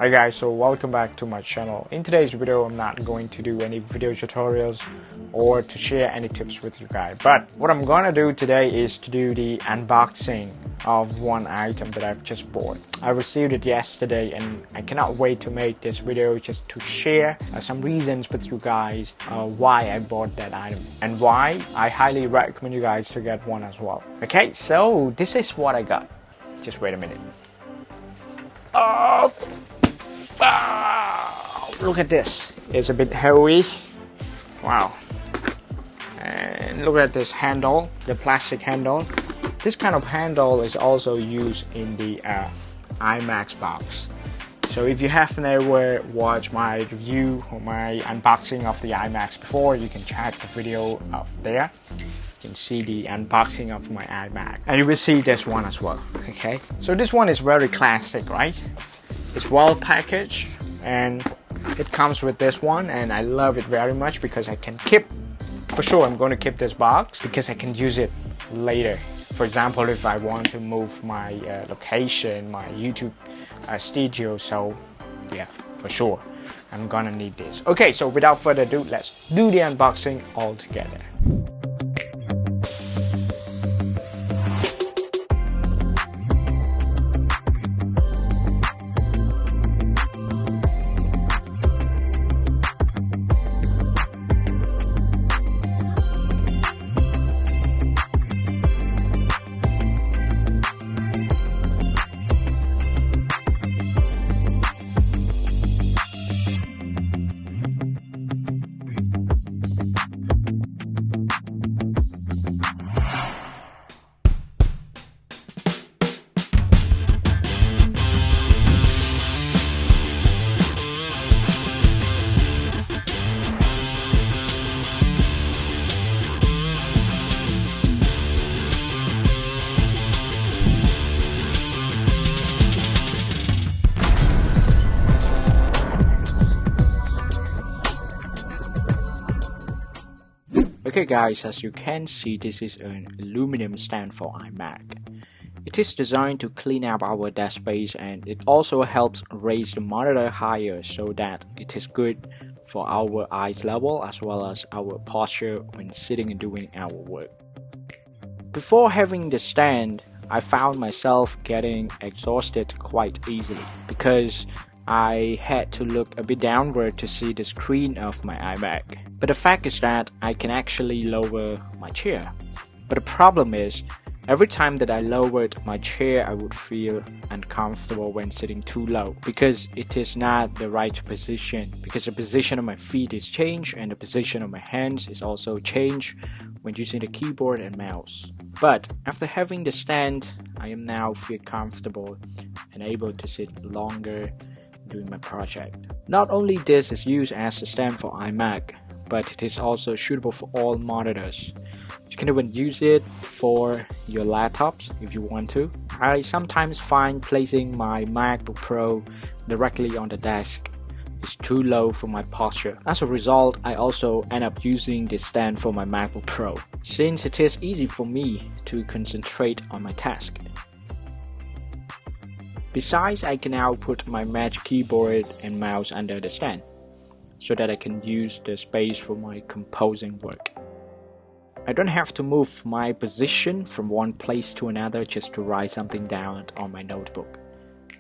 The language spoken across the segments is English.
Hi guys, so welcome back to my channel. In today's video, I'm not going to do any video tutorials or to share any tips with you guys. But what I'm gonna do today is to do the unboxing of one item that I've just bought. I received it yesterday and I cannot wait to make this video just to share some reasons with you guys why I bought that item and why I highly recommend you guys to get one as well. Okay, so this is what I got. Just wait a minute. Oh! Wow, look at this. It's a bit heavy. Wow. And look at this handle, the plastic handle. This kind of handle is also used in the iMac box. So if you have never watched my review or my unboxing of the iMac before, you can check the video up there. You can see the unboxing of my iMac. And you will see this one as well. Okay. So this one is very classic, right? It's well packaged and it comes with this one, and I love it very much because I can keep, for sure I'm going to keep this box because I can use it later. For example, if I want to move my location, my YouTube studio, so yeah, for sure I'm gonna need this. Okay, so without further ado, let's do the unboxing all together. Okay guys, as you can see, this is an aluminum stand for iMac. It is designed to clean up our desk space, and it also helps raise the monitor higher so that it is good for our eyes level as well as our posture when sitting and doing our work. Before having the stand, I found myself getting exhausted quite easily because I had to look a bit downward to see the screen of my iMac. But the fact is that I can actually lower my chair. But the problem is, every time that I lowered my chair, I would feel uncomfortable when sitting too low because it is not the right position, because the position of my feet is changed and the position of my hands is also changed when using the keyboard and mouse. But after having the stand, I am now feel comfortable and able to sit longer doing my project. Not only this is used as a stand for iMac, but it is also suitable for all monitors. You can even use it for your laptops if you want to. I sometimes find placing my MacBook Pro directly on the desk is too low for my posture. As a result, I also end up using this stand for my MacBook Pro, since it is easy for me to concentrate on my task. Besides, I can now put my Magic Keyboard and mouse under the stand, so that I can use the space for my composing work. I don't have to move my position from one place to another just to write something down on my notebook,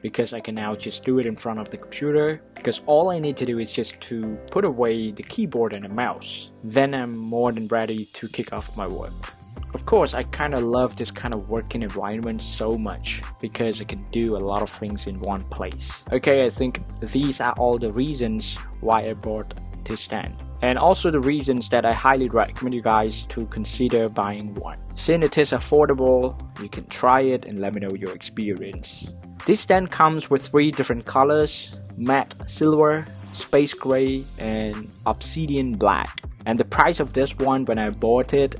because I can now just do it in front of the computer, because all I need to do is just to put away the keyboard and the mouse. Then I'm more than ready to kick off my work. Of course, I kind of love this kind of working environment so much because I can do a lot of things in one place. Okay, I think these are all the reasons why I bought this stand, and also the reasons that I highly recommend you guys to consider buying one. Since it is affordable, you can try it and let me know your experience. This stand comes with 3 different colors: matte silver, space gray, and obsidian black. And the price of this one, when I bought it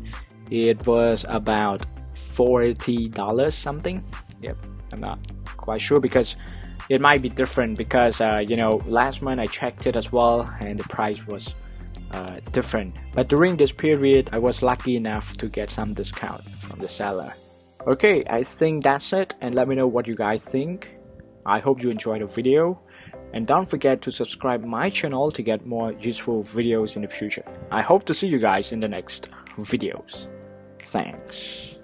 was about $40 something. Yep, I'm not quite sure because it might be different because last month I checked it as well and the price was different. But during this period, I was lucky enough to get some discount from the seller. Okay, I think that's it, and let me know what you guys think. I hope you enjoyed the video. And don't forget to subscribe my channel to get more useful videos in the future. I hope to see you guys in the next videos. Thanks.